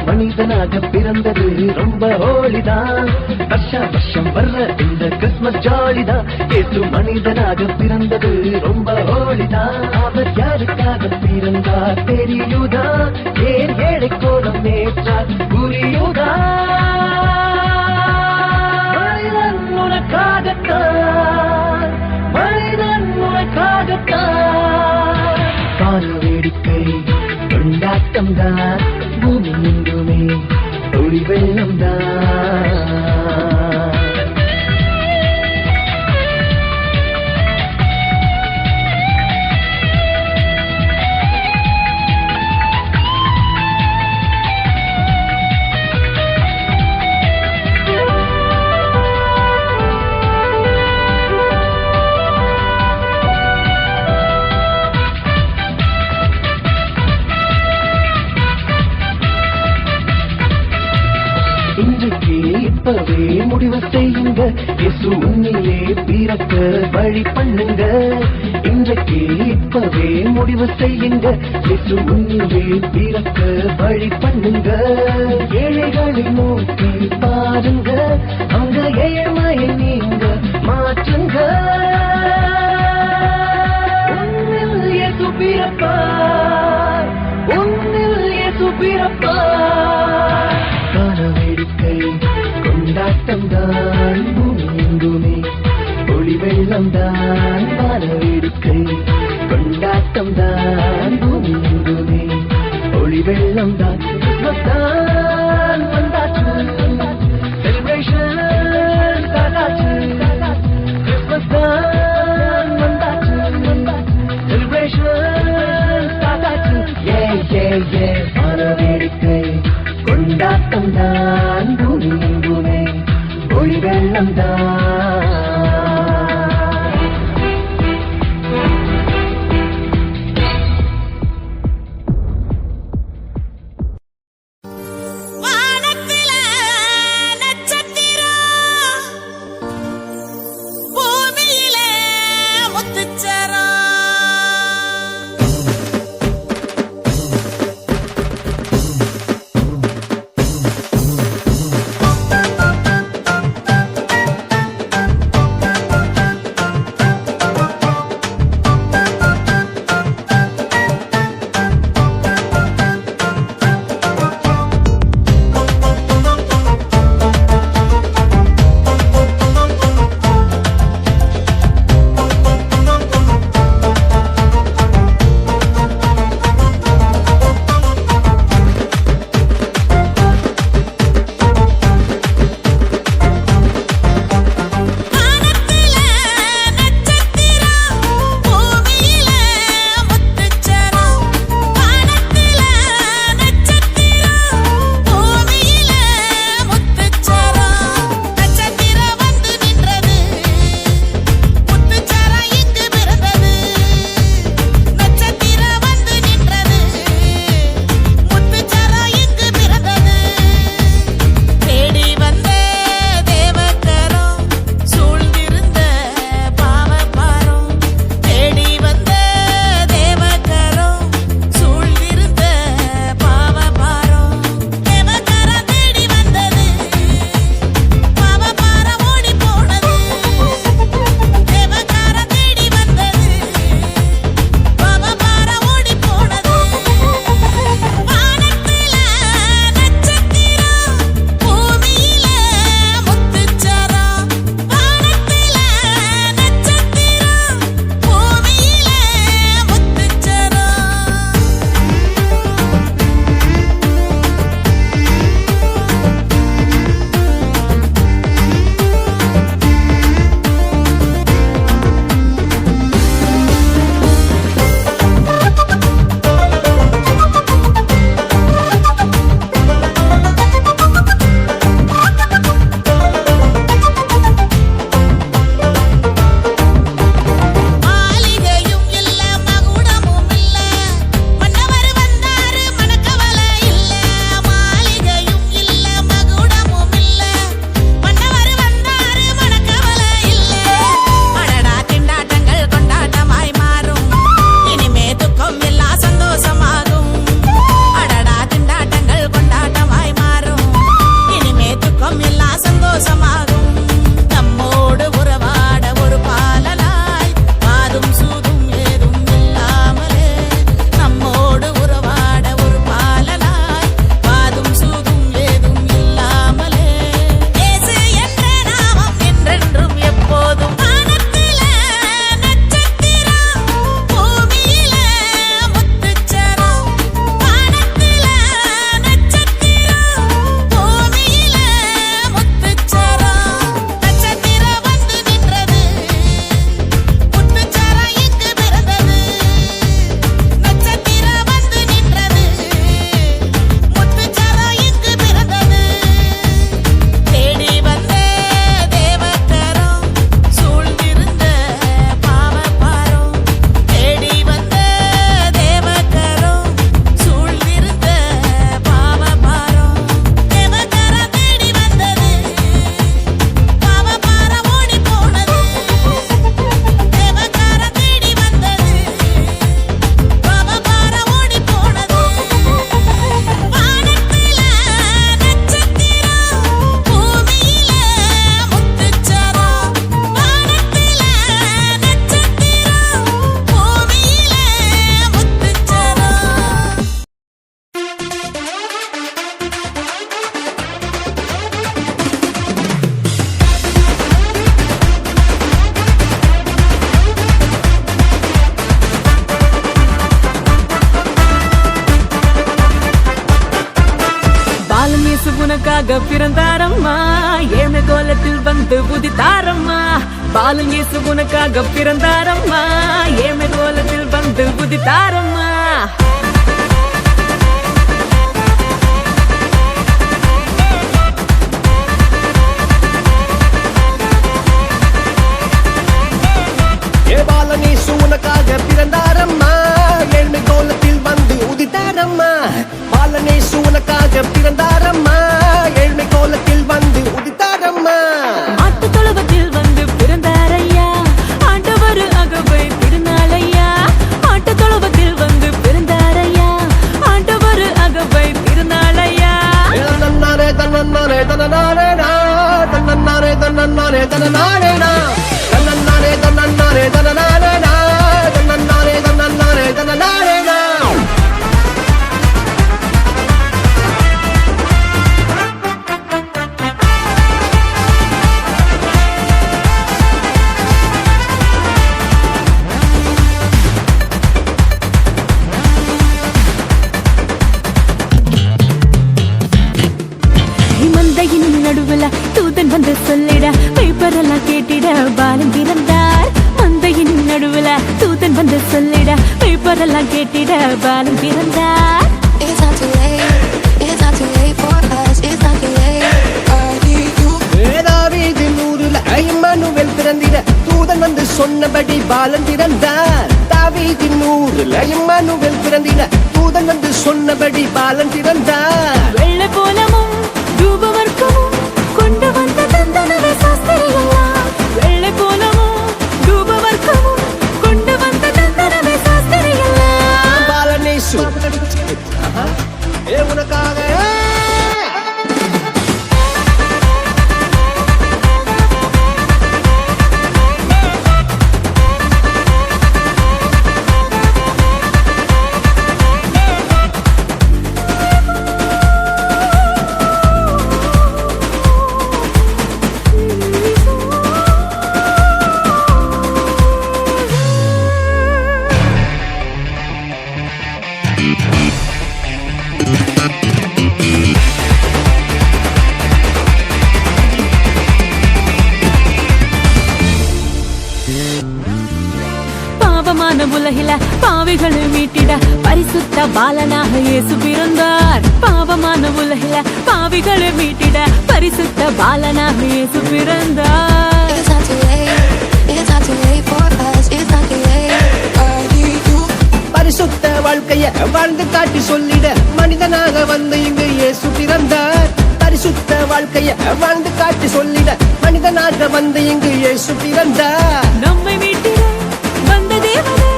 மனிதனாக பிறந்தது ரொம்ப ஹோலிதான். வருஷம் வர்ற இந்த கிறிஸ்மஸ் ஜாலிதான். ஏசு மனிதனாக பிறந்தது ரொம்ப ஹோலிதான். அவர் யாருக்காக பிறந்தார் தெரியுதா? ஏன் ஏழை கோலம் நேற்றார் புரியுதா? மனிதன் உனக்காகத்தான், மனிதன் உனக்காகத்தான். கால வேடிக்கை கொண்டாட்டம் தான், பூமி எங்குமே ஒளி வெள்ளம் தான். இப்பவே முடிவு செய்யுங்க, இயேசு உன்னிலே பிறக்க வழி பண்ணுங்க. இன்றைக்கு இப்பவே முடிவு செய்யுங்க, இயேசு உன்னிலே பிறக்க வழி பண்ணுங்க. ஏழைகளை நோக்கி பாருங்க, அங்க ஏழ்மையை நீங்க மாற்றுங்க. உன்னில் இயேசு பிறப்பார், உன்னில் இயேசு பிறப்பார். காண வேடிக்கை கொண்டாட்டம் தான், பூமி எங்குமே ஒளி வெள்ளம் தான். வான வேடிக்கை கொண்டாட்டம் தான், பூமி எங்குமே ஒளி வெள்ளம் தான். கிறிஸ்மஸ் தான் வந்தாச்சு, செலிப்ரேஷன் ஸ்டார்ட் ஆச்சு. கிறிஸ்மஸ் தான் வந்தாச்சு, செலிப்ரேஷன் ஸ்டார்ட் ஆச்சு. ஏ ஏ ஏ வான வேடிக்கை கொண்டாட்டம் தான், பூமி எங்குமே ஒளி வெள்ளம் தான். உனக்காக பிறந்தாரம்மா ஏழ்மை கோலத்தில் வந்து உதித்தாரம்மா பாலன் இயேசு உனக்காக பிறந்தாரம்மா ஏழ்மை கோலத்தில் வந்து உதித்தாரம்மா பாலனேசு உனக்காக பிறந்தாரம்மா ஏழ்மை கோலத்தில் வந்து உதித்தாரம்மா பாலனேசு உனக்காக பிறந்தாரம்மா ஏழ்மை கோலத்தில் வந்து உதித்தாரம்மா ஆட்டு தொழுவத்தில் வந்து பிறந்தாரையா ஆண்டவர் அகவை திருநாளையா ஆட்டு தொழுவத்தில் வந்து பிறந்தாரையா ஆண்டவர் அகவை திருநாளையா தன்னாரே தன்னாரே தன்னாரே தன்னாரே தன்னாரே தன்னாரே தன்னாரே தன்னாரே தன்னாரே தன்னாரே தன்னாரே தன்னாரே மந்தையின் நடுவுல தூதன் வந்து சொல்லிட பேப்பரெல்லாம் கேட்டிட பாலன் பிறந்தார் மந்தையின் நடுவுல தூதன் வந்து சொல்லிட பேப்பரெல்லாம் கேட்டிட பாலன் பிறந்தார் It's not too late. It's not too late for us. It's not too late. I need you. தாவீதின் ஊருல இம்மானுவேல் பிறந்திட தூதன் வந்து சொன்னபடி பாலன் பிறந்தார் தாவீதின் ஊருல இம்மானுவேல் பிறந்திட தூதன் வந்து சொன்னபடி பாலன் பிறந்தார் வெள்ளை போலமும் தூபவர்க்கமும் கொண்டு வந்த தந்தனவே சாஸ்திரியெல்லாம் வெள்ளை போலமும் தூபவர்க்கமும் கொண்டு வந்த தந்தனவே சாஸ்திரியெல்லாம் பாலனேசு உனக்காக பாவமான உலகில பாவிகளை மீட்டிட பரிசுத்த பாலனாக இயேசு பிறந்தார் பாவமான உலகில பாவிகளை மீட்டிட பரிசுத்த பாலனாக இயேசு பிறந்தார் It's not too late. It's not too late for us. It's not too late. I need you. பரிசுத்த வாழ்க்கைய வாழ்ந்து காட்டி சொல்லிட மனிதனாக வந்து இங்கு இயேசு பிறந்தார் பரிசுத்த வாழ்க்கைய வாழ்ந்து காட்டி சொல்லிட மனிதனாக வந்து இங்கு இயேசு பிறந்தார் நம்மை மீட்டிட வந்த தேவனே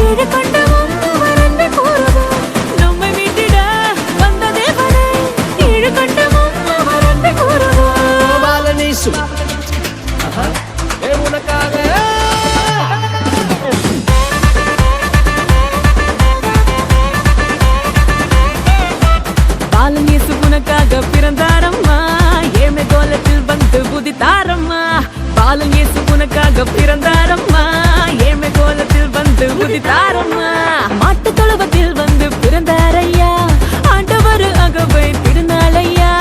ஏழு கண்டவன் அவர் அன்பை கூறுவார் நம்மை மீட்டிட வந்த தேவனே ஏழு கண்டவன் அவர் அன்பை கூறுவார் பாலனேசு உனக்காக பாலன் இயேசு உனக்காக பிறந்தாரம்மா ஏழ்மை கோலத்தில் வந்து உதித்தாரம்மா பாலன் இயேசு உனக்காக பிறந்தாரம்மா ஏழ்மை கோலத்தில் வந்து உதித்தாரம்மா மாட்டு தொழுவத்தில் வந்து பிறந்தாரையா ஆண்டவர் அகவை திருநாளையா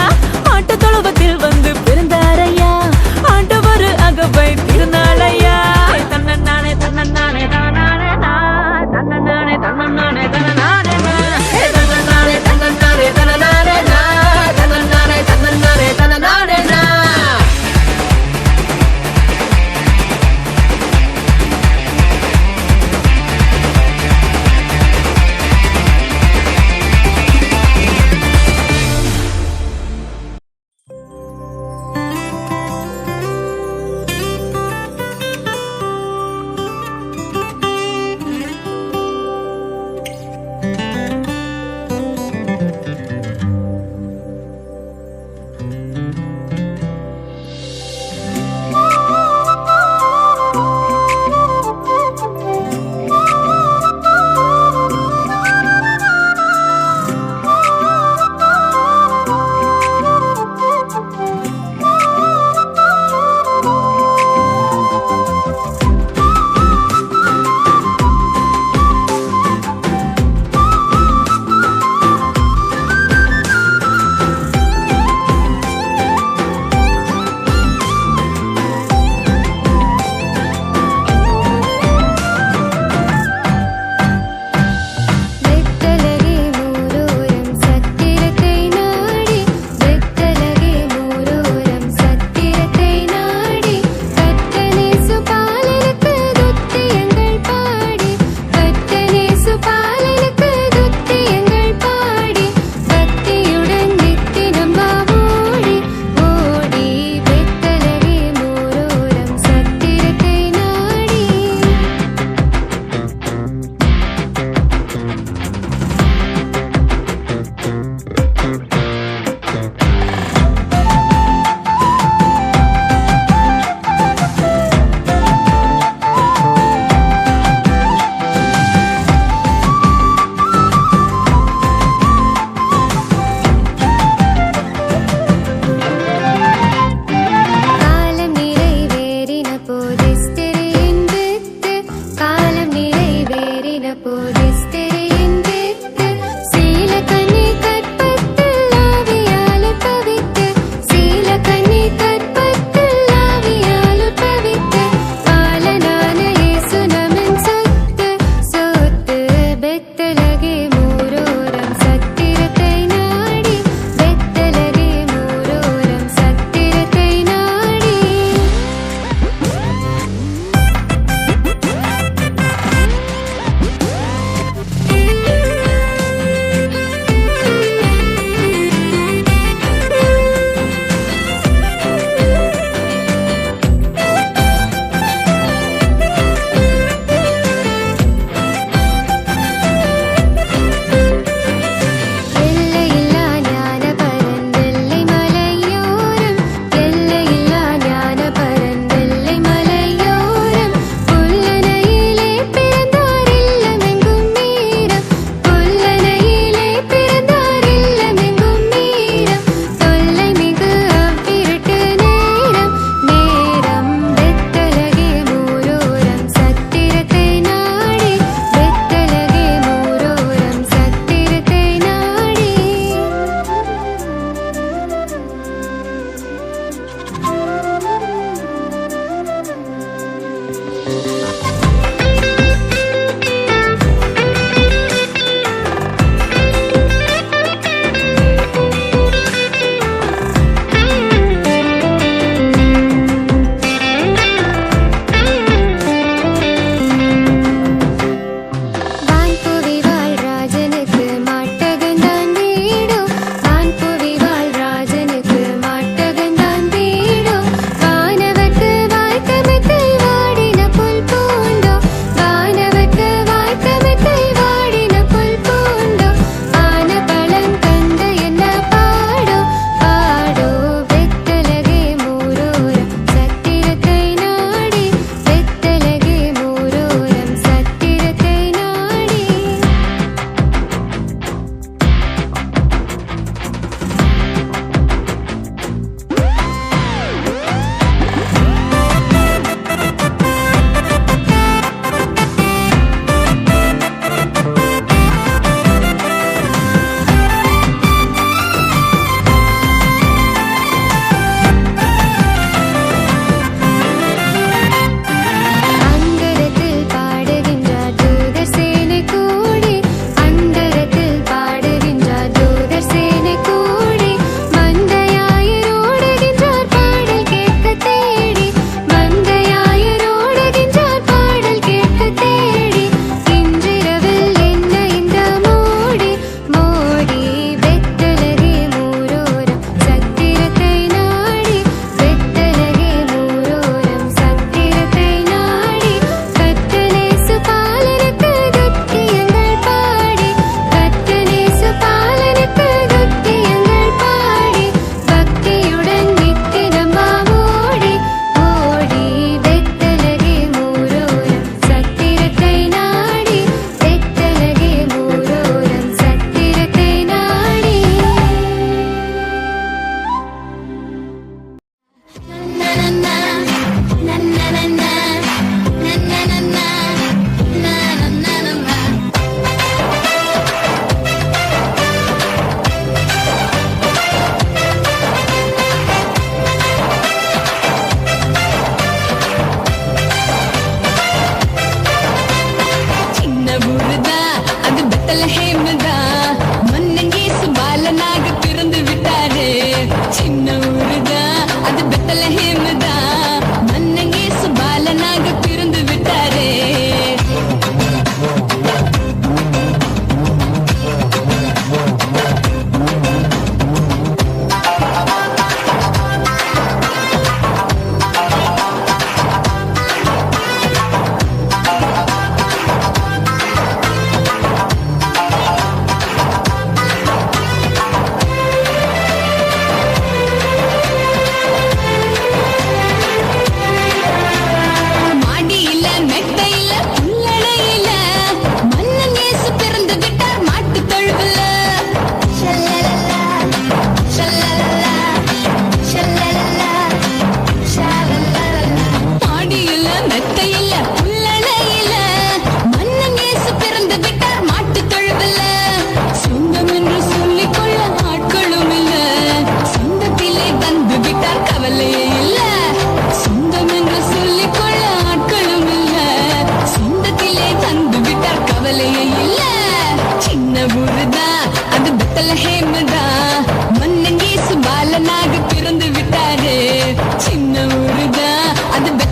மாட்டு தொழுவத்தில் வந்து பிறந்தாரையா ஆண்டவர் அகவை திருநாளையா தன்னே தன்னே தானே தன்னே தன்னே தன்னே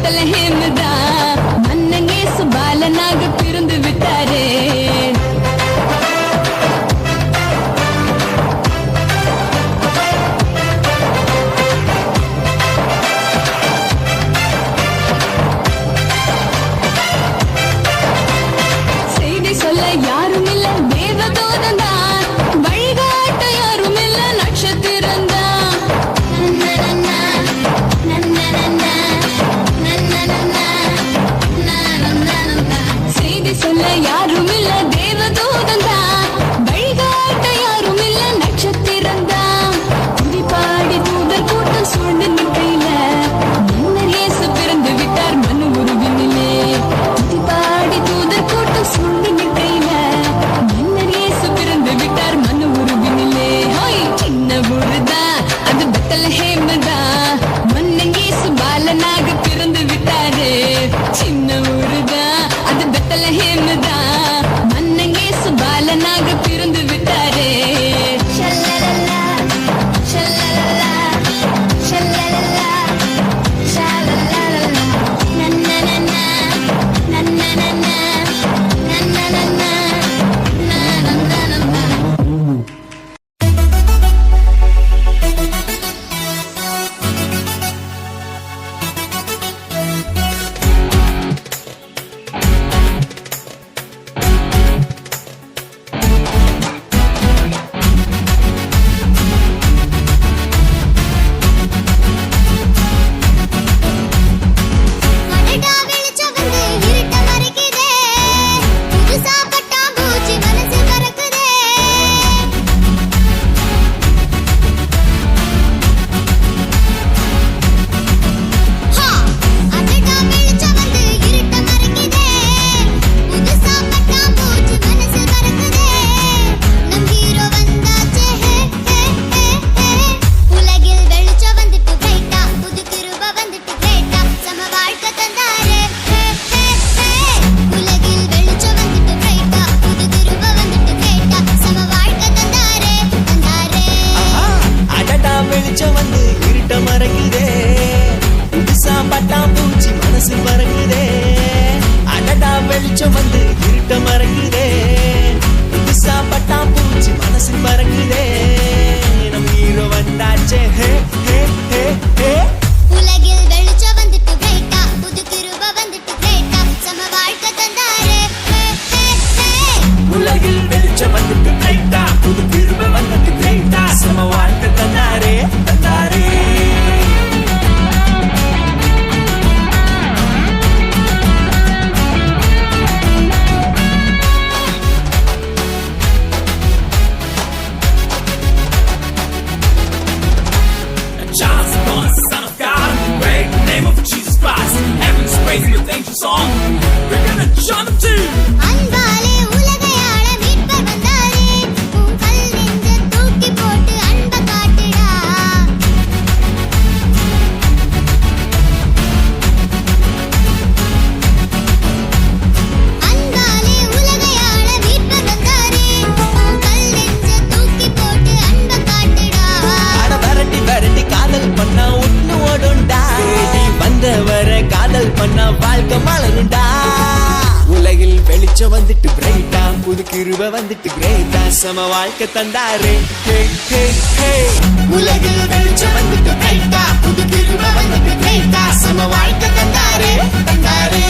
பெத்தலஹேம் தான் மன்னன் இயேசு பாலனாக பிறந்து விட்டாரே. செய்தி சொல்ல யாரும் இல்ல தேவதூதன் தான், வழிகாட்ட யாரும் இல்ல நட்சத்திரம் தான். செய்தி சொல்ல யாரும் இல்ல தேவதூதன் தான், வழிகாட்ட யாரும் இல்ல நட்சத்திரம் தான். துதி பாடி தூதர் கூட்டம் சூழ்ந்து நிற்கையில மன்னர் இயேசு பிறந்து விட்டார் மனு உருவினிலே. துதி பாடி தூதர் கூட்டம் சூழ்ந்து நிற்கையில மன்னர் இயேசு பிறந்து விட்டார் மனு உருவினிலே. ஹோய் சின்ன ஊருதான் அது பெத்தலஹேம் தான், மன்னன் இயேசு பாலனாக பிறந்து விட்டாரே. சின்ன ஊருதான் அது பெத்தலஹேம் தான், மன்னன் இயேசு பாலனாக பிறந்து விட்டாரே. ஷல்லலலா ஷல்லலலா ஷல்லலலா ஷல்லலலா நன்னனனா நன்னனனா நன்னனனா நன்னனனா. அடடா வெளிச்சம் வந்து இருட்ட மறைக்குதே, புதுசா பட்டாம்பூச்சி மனசு பறக்குதே. ஹா அடடா வெளிச்சம் வந்து இருட்ட மறைக்குதே, புதுசா பட்டாம்பூச்சி மனசு பறக்குதே. நம் ஹீரோ வந்தாச்சே ஹே ஹே ஹே ஹே. உலகில் வெளிச்சம் வந்துட்டு பிரைட்டா, புது கிருப வந்துட்டு கிரேட்டா, சம வாழ்க்கை தந்தாரே ஹே ஹே ஹே. உலகில் வெளிச்சம் வந்துட்டு பிரைட்டா, புது கிருப வந்துட்டு கிரேட்டா, சம வாழ்க்கை தந்தாரே தந்தாரே. அடடா வெளிச்சம் வந்து இருட்ட மறைக்குதே, புதுசா பட்டாம்பூச்சி மனசு பறக்குதே. அடடா வெளிச்சம் வந்து இருட்ட மறைக்குதே, புதுசா பட்டாம்பூச்சி மனசு பறக்குதே. நம் ஹீரோ வந்தாச்சே ஹே ஹே ஹே ஹே. உலகில் வெளிச்சம் வந்துட்டு பிரைட்டா, புது கிருப வந்துட்டு கிரேட்டா, சம வாழ்க்கை தந்தாரே ஹே ஹே ஹே. உலகில் வெளிச்சம் வந்துட்டு லைட்டா, புது கிருபை வந்துட்டு கிரேட்டா, சம வாழ்க்கை தந்தாரே தந்தாரே. Just born son of God, great name of Jesus Christ. Heaven's praising with angel song. We're gonna jump to. அன்பாலே உலகை ஆள மீட்பர் வந்தாரே, உன் கல் நெஞ்ச தூக்கி போட்டு அன்பை காட்டுடா. அன்பாலே உலகை ஆள மீட்பர் வந்தாரே, உன் கல் நெஞ்ச தூக்கி போட்டு அன்பை காட்டுடா. அட விரட்டி விரட்டி காதல் பண்ணா ஒண்ணு ஓடுண்டா, தேடி வந்தவர காதல் பண்ணா வாழ்க்கை மலருண்டா. உலகில் வெளிச்சம் வந்துட்டு பிரைட்டா, புது கிருபை வந்துட்டு கிரேட்டா, சம வாழ்க்கை தந்தாரே ஹே ஹே ஹே. உலகில் வெளிச்சம் வந்துட்டு பிரைட்டா, புது கிருபை வந்துட்டு கிரேட்டா, சம வாழ்க்கை தந்தாரே தந்தாரே.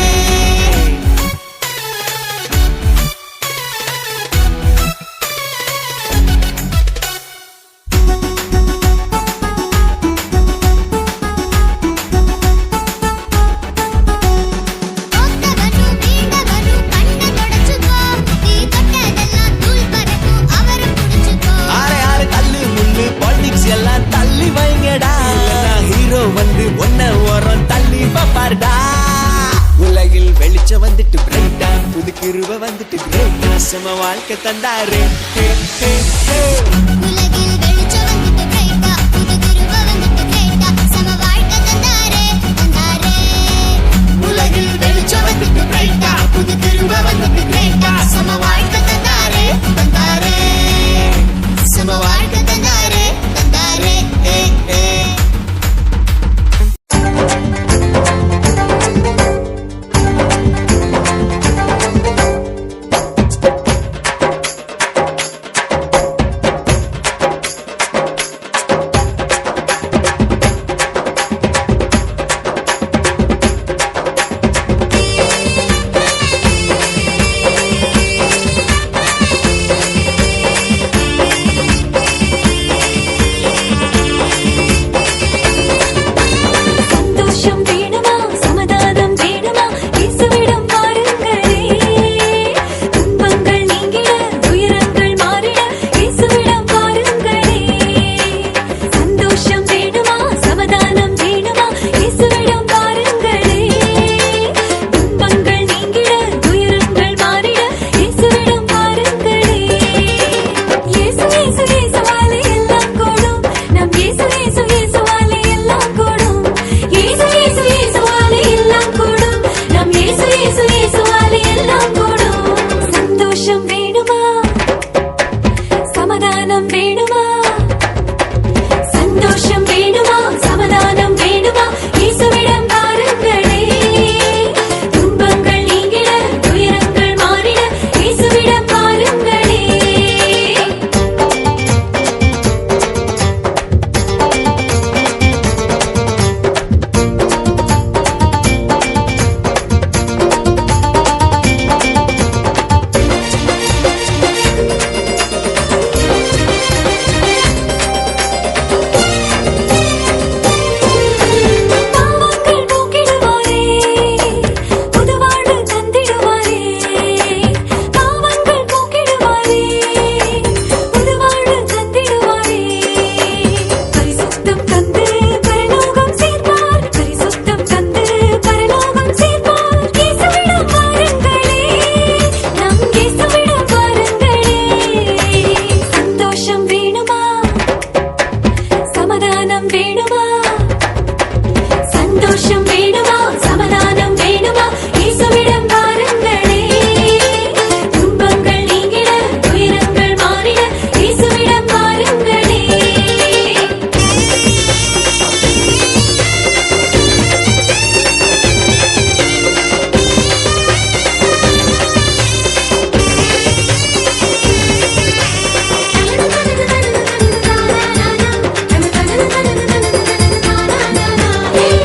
தோத்தவனும் வீழ்ந்தவனும் கண்ணை தொடச்சுக்கோ, நீ தொட்டதெல்லாம் தூள் பறக்கும் அவரை புடிச்சுக்கோ. ஆறு ஆறு தள்ளு முள்ளு பாலிடிக்ஸ் எல்லாம் தள்ளி வைங்கடா, ஹீரோ வந்து ஒன்ன ஓரம் தள்ளி பாப்பாருடா. உலகில் வெளிச்சம் வந்துட்டு பிரைட்டா, புது கிருபை வந்துட்டு கிரேட்டா, சம வாழ்க்கை தந்தாரே ஹே ஹே ஹே. உலகில் வெளிச்சம் வந்துட்டு பிரைட்டா, புது கிருப வந்துட்டு கிரேட்டா, சம வாழ்க்கை தந்தாரே தந்தாரே. உலகில் வெளிச்சம் வந்துட்டு பிரைட்டா, புது கிருபை வந்துட்டு கிரேட்டா, சம வாழ்க்கை தந்தாரே தந்தாரே. சம வாழ்க்கை தந்தாரே தந்தாரே. ஏ ஏ. சந்தோஷம் வேணுமா சமாதானம் வேணுமா இயேசுவிடம் வாருங்களே துன்பங்கள் நீங்கிட துயரங்கள் மாறிட இயேசுவிடம் வாருங்களே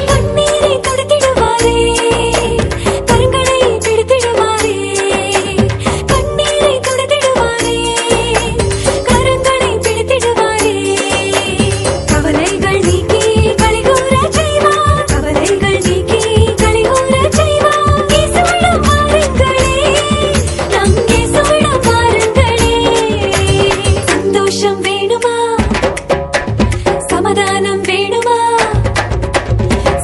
கண்ணீரை துடைத்திடுவாரே கரங்களை பிடித்திடுவாரே கண்ணீரை துடைத்திடுவாரே கரங்களை பிடித்திடுவாரே கவலைகள் நீக்கி களிகூரச் செய்வார் கவலைகள் நீக்கி களிகூரச் செய்வார் இயேசுவிடம் வாருங்களே நம் இயேசுவிடம் வாருங்களே சந்தோஷம் வேணுமா சமாதானம் வேணுமா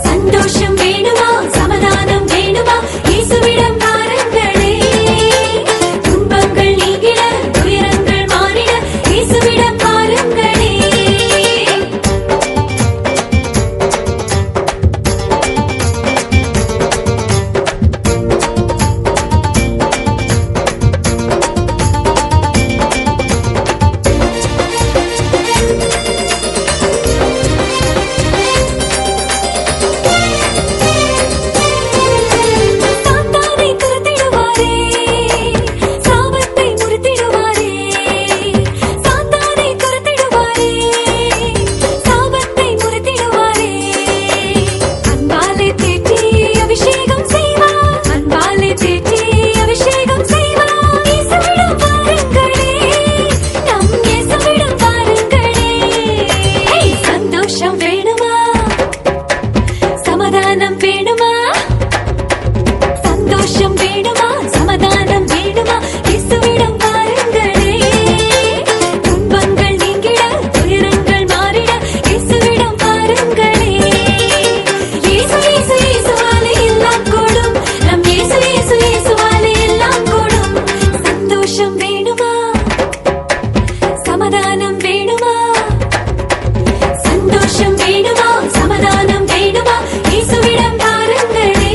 சந்தோஷம் வேணுமா சமாதானம் வேணுமா இயேசுவிடம் வாருங்களே துன்பங்கள் நீங்கிட துயரங்கள் மாறிட இயேசுவிடம் வாருங்களே சாத்தானை துரத்திடுவாரே சாபத்தை முறித்திடுவாரே சாத்தானை துரத்திடுவாரே சாபத்தை முறித்திடுவாரே அன்பாலே தேற்றி அபிஷேகம் செய்வார் அன்பாலே தேற்றி அபிஷேகம் செய்வார் இயேசுவிடம் வாருங்களே நம் இயேசுவிடம் வாருங்களே சந்தோஷம் வேணுமா சமாதானம் வேணுமா சந்தோஷம் வேணுமா சமாதானம் வேணுமா இயேசுவிடம் வாருங்களே துன்பங்கள் நீங்கிட துயரங்கள் மாறிட இயேசுவிடம் வாருங்களே இயேசு இயேசு இயேசுவாலே எல்லாம் கூடும் நம் இயேசு இயேசு இயேசுவாலே எல்லாம் கூடும் சந்தோஷம் வேணுமா சமாதானம் வேணுமா சந்தோஷம் வேணுமா சமாதானம் வேணுமா இயேசுவிடம் வாருங்களே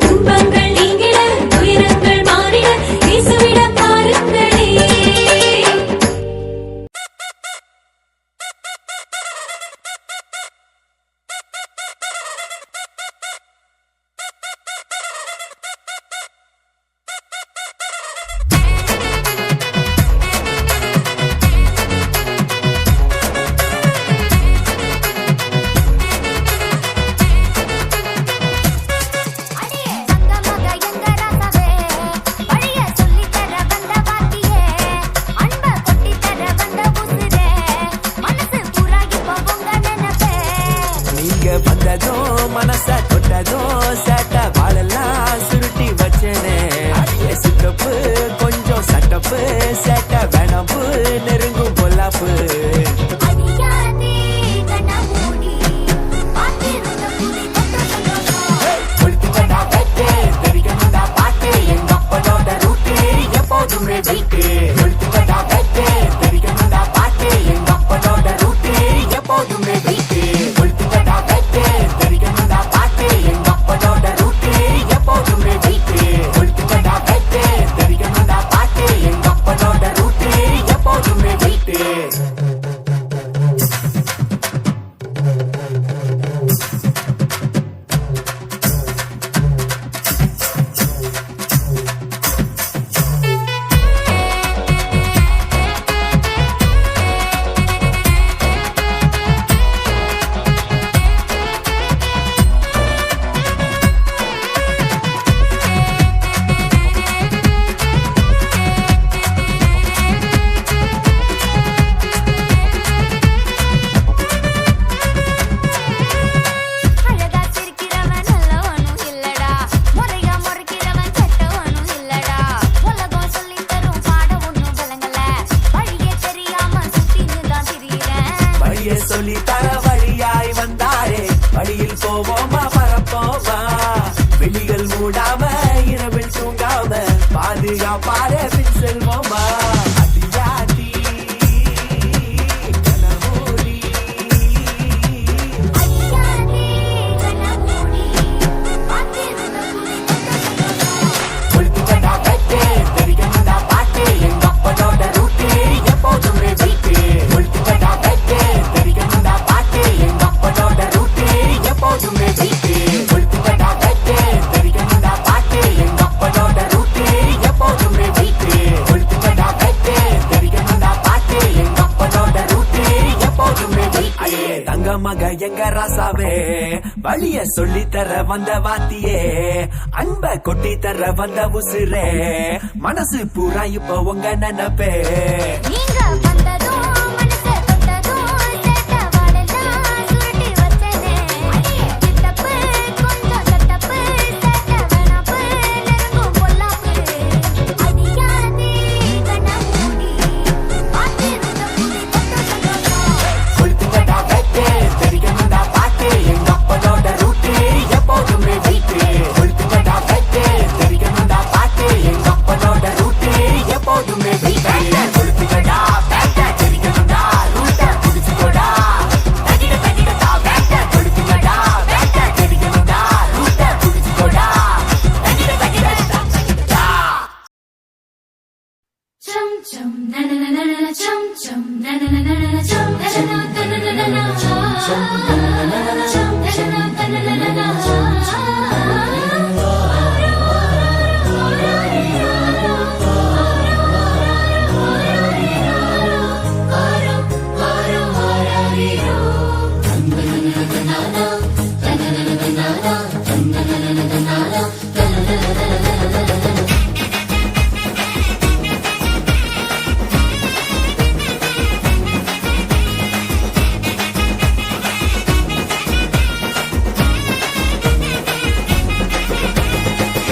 துன்பங்கள் நீங்கிட துயரங்கள் மாறிட இயேசுவிடம் வாருங்களே அடியே சங்கமக எங்க ராசாவே வழிய சொல்லி தர வந்த வாத்தியே அன்ப கொட்டி தர வந்த உசுரே மனசு பூரா இப்ப உங்க நினைப்பே நீங்க வந்ததும் மனச தொட்டதும் சேட்ட வாழெல்லாம் சுருட்டி வச்சனே சித்தப்பு கொஞ்சம் சட்டப்பு சேட்ட வேணப்பு நெருங்கும் பொல்லாப்பு அடியாதே கண்ண மூடி பாத்திருந்த புலி தொட்ட சந்தோஷம் கொளுத்துக்கடா வெட்டு தெரிக்கணும்டா பாட்டு எங்க அப்பனோட ரூட்டு எப்போதுமே வெயிட்டு கொளுத்துக்கடா வெட்டு தெரிக்கணும்டா பாட்டு எங்க அப்பனோட ரூட்டு எப்போதுமே வெயிட்டு கொளுத்துக்கடா வெட்டு தெரிக்கணும்டா பாட்டு எங்க அப்பனோட ரூட்டு எப்போதுமே வெயிட்டு கொளுத்துக்கடா வெட்டு தெரிக்கணும்டா பாட்டு எங்க அப்பனோட ரூட்டு எப்போதுமே வெயிட்டு அழகா சிரிக்கிறவன் நல்லவனும் இல்லடா முறையா முறைக்கிறவன் கெட்டவனும் இல்லடா உலகம் சொல்லி தரும் பாடம் ஒண்ணும் விளங்கல வழியே தெரியாம சுத்தின்னு தான் திரியிறேன் வழிய சொல்லி தர வழியாய் வந்தாரே வழியில் போவோமா பரப்போமா வெளிகள் மூடாம இரவில் தூங்காம பாதுகாப்பாரே பின் செல்வோமா அடியாடி கனமூடி அடியாதே வழிய சொல்லி தர வந்த வாத்தியே, அன்ப கொட்டி தர வந்த உசுரே, மனசு பூரா இப்ப உங்க நினைப்பே. நீங்க வந்ததும் மனசை தொட்டதும் சேட்ட வாழெல்லாம் சுருட்டி வச்சனே. சித்தப்பு கொஞ்சம் சத்தப்பு சேட்ட வேணாப்பு நெருங்கும் பொல்லாப்பு. அடியாதே கண்ண மூடி பார்த்திருந்த புதி கொத்த சந்தோஷம். கொளுத்துங்கடா வெட்டு, தெரிக்கணும்டா பாட்டு, எங்க அப்பனோட ரூட்டு எப்போதுமே வீட்டு. கொளுத்துங்கடா வெட்டு, தெரிக்கணும்டா பாட்டு, எங்க அப்பனோட ரூட்டு எப்போதுமே வீட்டு. கொளுத்துங்கடா வெட்டு, தெரிக்கணும்டா ரூட்ட புடிச்சுக்கோடா. தகிட தகிடடா வெட்டு, கொளுத்துங்கடா வெட்டு, தெரிக்கணும்டா ரூட்ட புடிச்சுக்கோடா. தகிட தகிடடா தகிடடா. Chum chum na na na na na chum chum na na na na na chum na na na na na na chum na na na na na chum na na na na na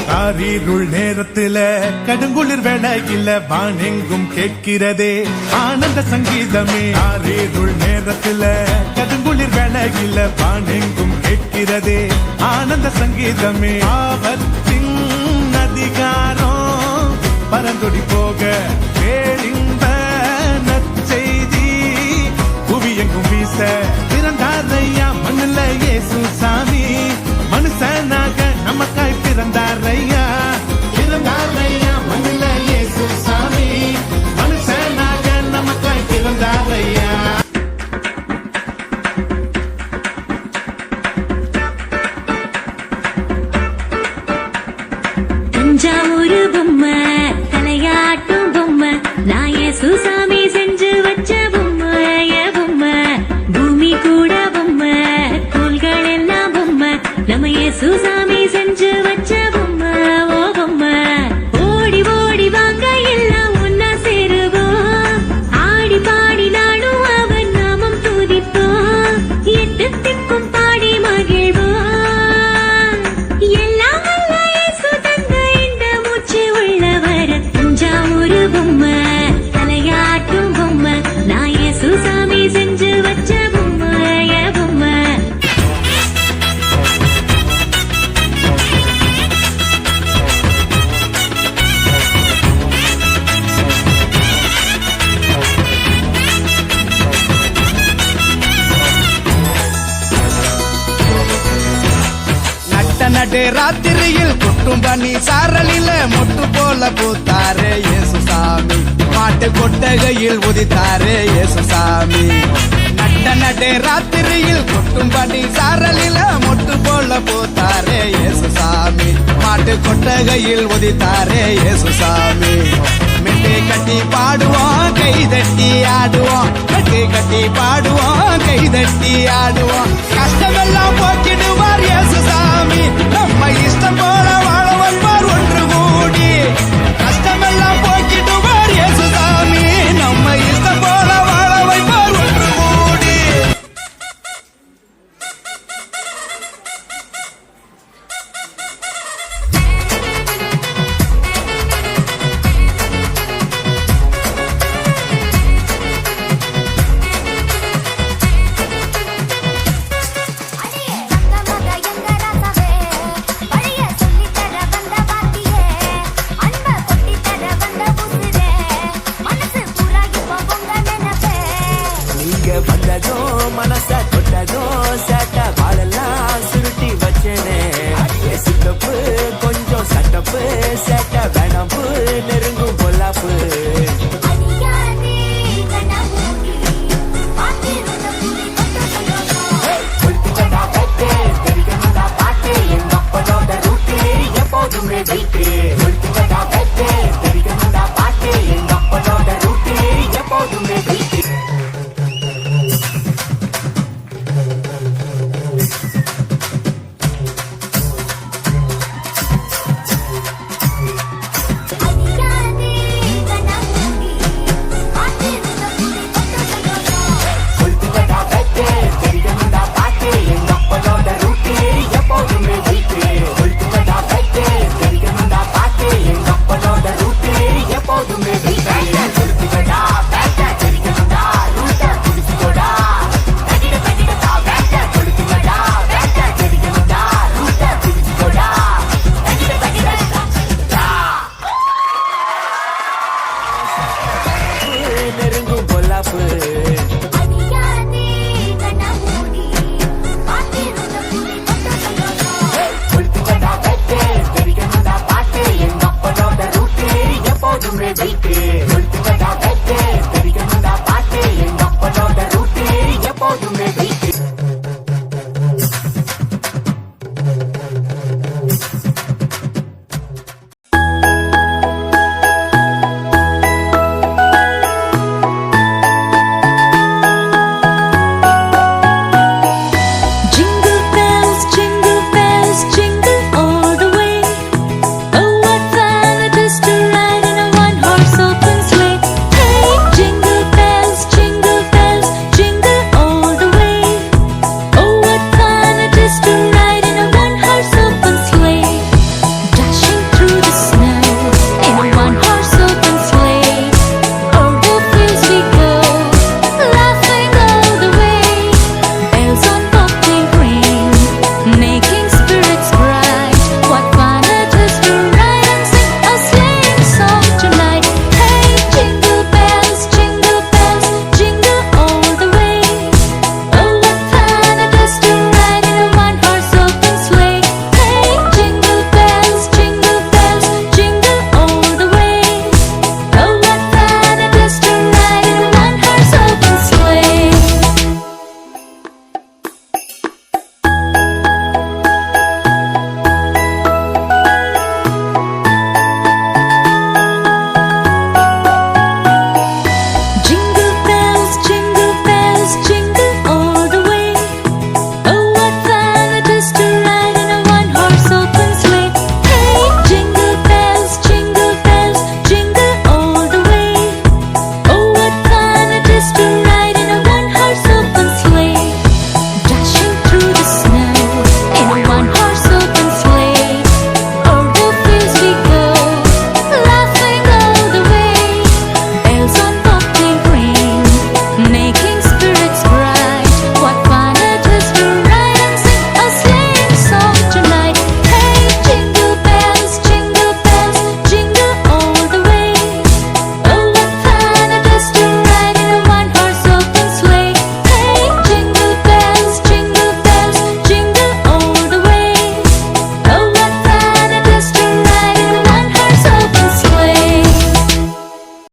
காரிருள் நேரத்துல கடுங்குளிர் வேளையில வானெங்கும் கேட்கிறதே ஆனந்த சங்கீதமே. காரிருள் நேரத்துல கடுங்குளிர் வேளையில வானெங்கும் கேட்கிறதே ஆனந்த சங்கீதமே. ஆபத்தின் அதிகாரம் பரந்தொடி போக கேளிந்த நற்செய்தி புவி எங்கும் வீச பிறந்தாரையா மண்ணுல இயேசு சாமி. மனுஷனாக நமக்காய் பிறந்தாரையா, பிறந்தாரையா மண்ணுல இயேசு சாமி. மனுஷனாக நமக்காய் பிறந்தாரையா. தஞ்சாவூர் பொம்மை தலையாட்டும் பொம்மை நான் சுசாமி செஞ்சு வச்ச பொம்மை பொம்மை. பூமி கூட பொம்மை தோள்கள் எல்லாம் பொம்மை நம்ம சுசாமி செஞ்சு வச்ச பொம்மை ஓ பொம்மை. ஓடி ஓடி வாங்க எல்லாம் ஒன்னா சேருவோம், ஆடி பாடி நாடும் அவன் நாமம் துதிப்போம், எட்டு திக்கும் பாடி மகிழ்வோம். எல்லாம் வல்ல இயேசு தந்த இந்த மூச்சு உள்ளவர். தஞ்சாவூர் பொம்மை தலையாட்டும் பொம்மை நான் சுசாமி செஞ்சு வச்ச பொம்மை பொம்மை. நட்ட நடு ராத்திரியில் கொட்டும் பனி சாரலில மொட்டு போல பூத்தாரே இயேசு சாமி. மாட்டு கொட்டகையில் உதித்தாரே இயேசு சாமி. நட்ட நடு ராத்திரியில் கொட்டும் பனி சாரலில மொட்டு போல பூத்தாரே இயேசு சாமி. மாட்டு கொட்டகையில் உதித்தாரே இயேசு சாமி. மெட்டு கட்டி பாடுவோம், கை தட்டி ஆடுவோம், மெட்டு கட்டி பாடுவோம், கை தட்டி ஆடுவோம். கஷ்டமெல்லாம்